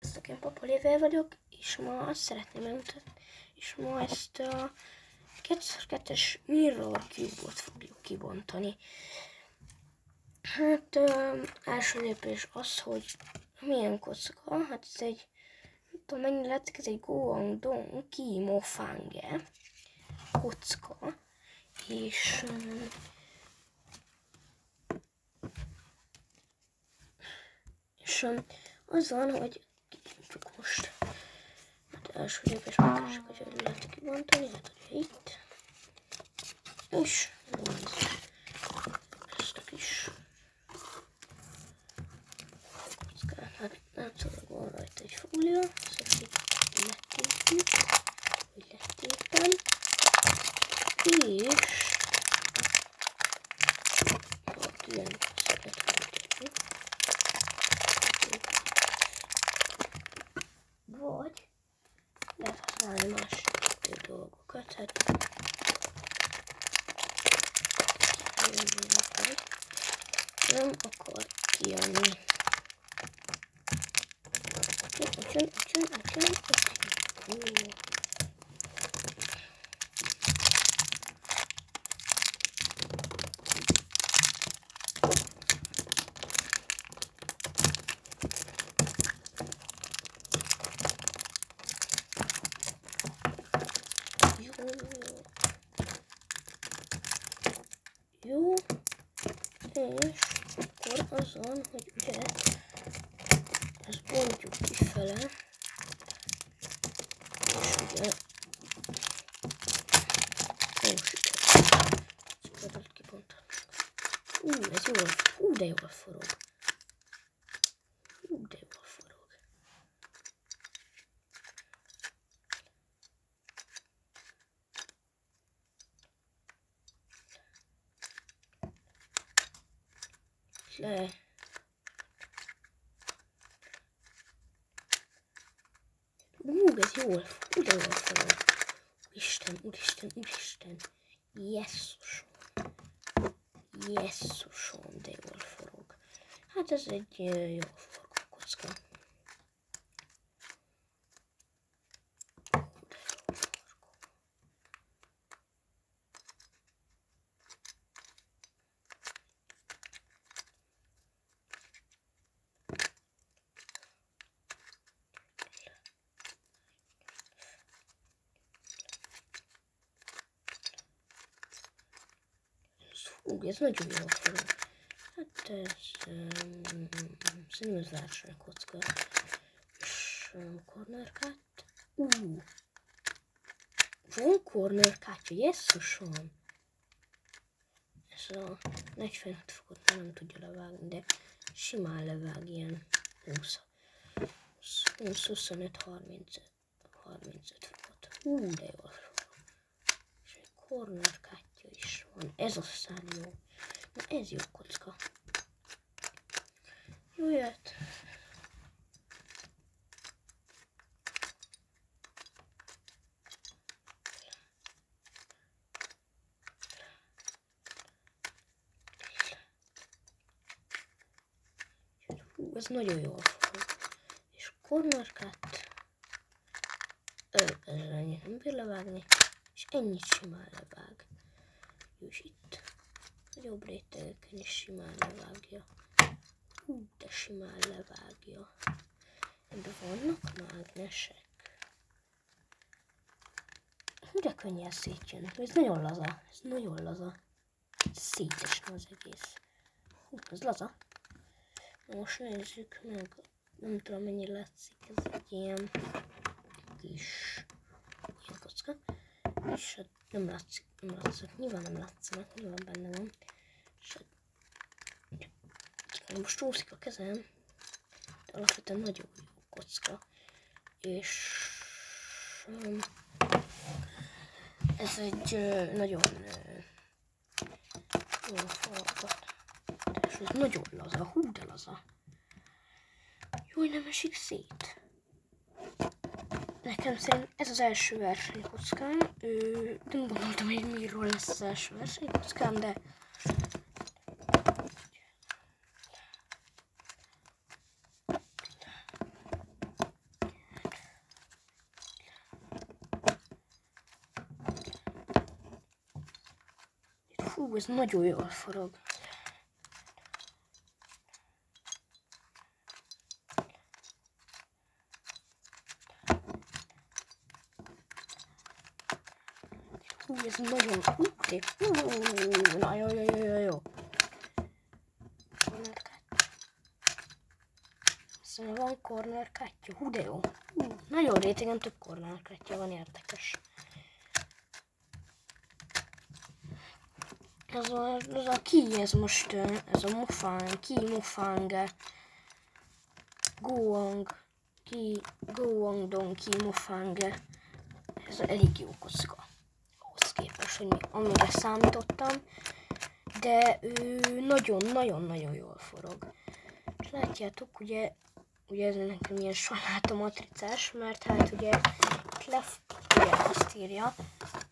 Sziasztok, én Papa Lével vagyok, és ma azt szeretném megmutatni, és ma ezt a 2x2-es Mirror Cube-ot fogjuk kibontani. Hát első lépés az, hogy milyen kocka, hát ez egy, nem tudom mennyire látszik, ez egy Guangdong Qi Mofange kocka, és az van, hogy kibontjuk most. Hát első lépés megkeresek, hogy lehet kibontani, hát ugye itt. És ezt a kis kockát, hát látszólag van rajta egy fólia, ezt így letépjük, hogy letépem, és hát ilyen szeret fogjuk, vagy lehet használni más dolgokat, hát nem akar kijönni. Jó, és akkor az van, hogy ugye ezt bontjuk kifele, és ugye sikerült kibontani. Ez jól, de jól forog. De jól forog. Le. Ez jól, de jól forog. Úristen. Jesszusom, de jól forog. Hát ez egy jól forgó kocka. Ez nagyon jól forog. Hát ez szerintem ez látszik kocka. És corner cut. Van corner cutja, jesszusom. Ez a 45 fokot nem tudja levágni, de simán levág ilyen 20-25-35 fokot. De jól forog. És egy corner cutja is van. Ez aztán jó. Na ez jó kocka. Jó jött. Ez nagyon jól fog. És corner cut. Ez ennyit nem bír levágni. És ennyit simán levág. És itt nagyobb rétegeken is simán levágja. De simán levágja. Ebben vannak mágnesek. De könnyen szétjön. Ez nagyon laza. Szétesne az egész. Ez laza. Most nézzük meg. Nem tudom mennyi látszik. Ez egy ilyen kis ilyen kocka. És hát nem látszik. Nyilván nem látszanak. Nyilván benne van. És hát most csúszik a kezem, de alapvetően nagyon jó kocka, és ez egy nagyon jó forgat, és ez nagyon laza, de laza. Jó, hogy nem esik szét. Nekem szerint ez az első versenykockám, nem gondoltam, hogy miről lesz az első versenykockám, de Ez nagyon jól forog. Ez nagyon szép. Na jó. Szóval van corner kártya. De jó. Nagyon rétegen több corner kártya van, érdekes. Ez a ki, ez most, ez a Mufang, Ki Mufang, Goangdong Ki Mufang. Ez elég jó kocka. Ahhoz képest, hogy amire számítottam. De ő nagyon-nagyon jól forog. És látjátok, ugye ez nekem ilyen salátomatricás, mert hát ugye ugye azt írja,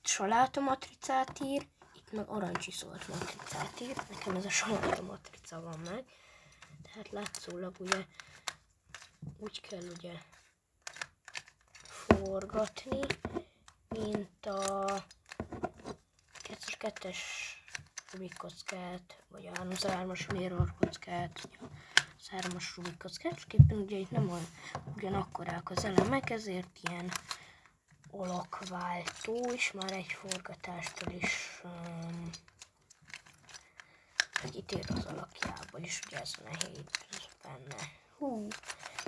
salátomatricát ír, itt meg arancsiszolt matricát ír, nekem ez a salátomatrica van meg, tehát látszólag ugye úgy kell ugye forgatni, mint a 2x2-es Rubik kockát, vagy a 3x3-as mirror kockát, az 3-as Rubik kockát, és éppen ugye itt nem ugyanakkorák az elemek, ezért ilyen alakváltó, és már egy forgatástól is kitér az alakjából, és ugye ez nehéz benne.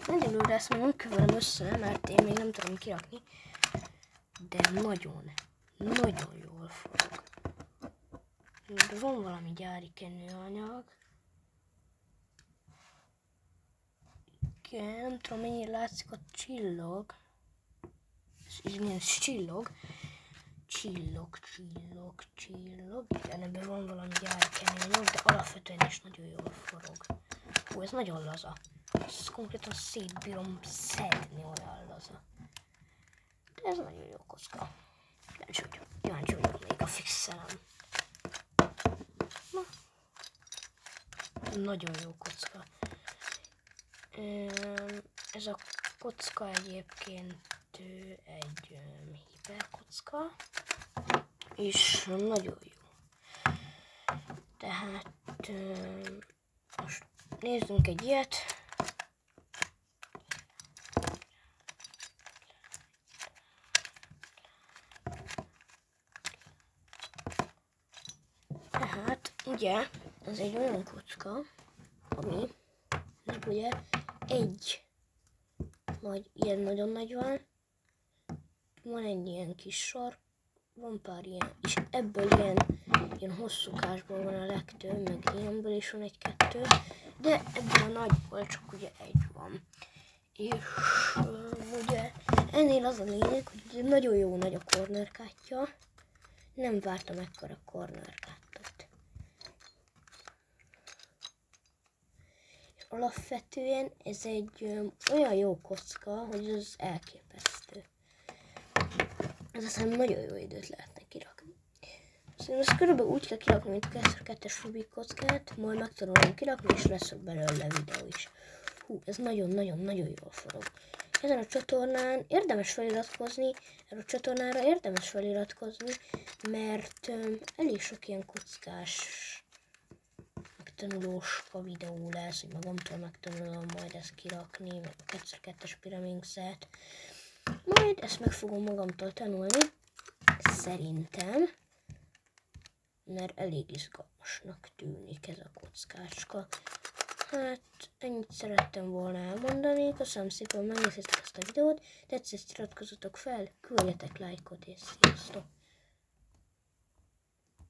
Egyelőre ezt még nem keverem össze, mert én még nem tudom kirakni, de nagyon jól forog. De van valami gyári kenőanyag. Igen, nem tudom mennyire látszik, a csillog. Igen, csillog. Igen, ebben van valami gyári kenőanyag, de alapvetően is nagyon jól forog. Ez nagyon laza. Ezt konkrétan szétbírom szedni, olyan laza. De ez nagyon jó kocka. Kíváncsi vagyok még a fixelem. Nagyon jó kocka. Ez a kocka egyébként egy hiperkocka, és nagyon jó. Tehát most nézzünk egy ilyet. Tehát ugye ez egy olyan kocka, ami ugye ilyen nagyon nagy van egy ilyen kis sor, van pár ilyen, és ebből ilyen hosszúkásból van a legtöbb, meg ilyenből is van egy-kettő, de ebből a nagyból csak ugye egy van. És ugye ennél az a lényeg, hogy ugye nagyon jó nagy a cornerkártya, nem vártam ekkora cornerkártyát. Alapvetően ez egy olyan jó kocka, hogy ez elképesztő. Ez aztán nagyon jó időt lehetne kirakni. Szóval ezt körülbelül úgy kell kirakni, mint a 2x2-es Rubik kockát, majd megtanulom kirakni, és lesz belőle videó is. Ez nagyon jól forog. Ezen a csatornán érdemes feliratkozni, erre a csatornára érdemes feliratkozni, mert elég sok ilyen kockás megtanulóska videó lesz, hogy magamtól megtanulom majd ezt kirakni, meg a 2x2-es Pyraminxet. Majd ezt meg fogom magamtól tanulni, szerintem, mert elég izgalmasnak tűnik ez a kockácska. Hát, ennyit szerettem volna elmondani, köszönöm szépen, hogy megnéztétek ezt a videót, tetszett, iratkozzatok fel, küldjetek lájkot és sziasztok!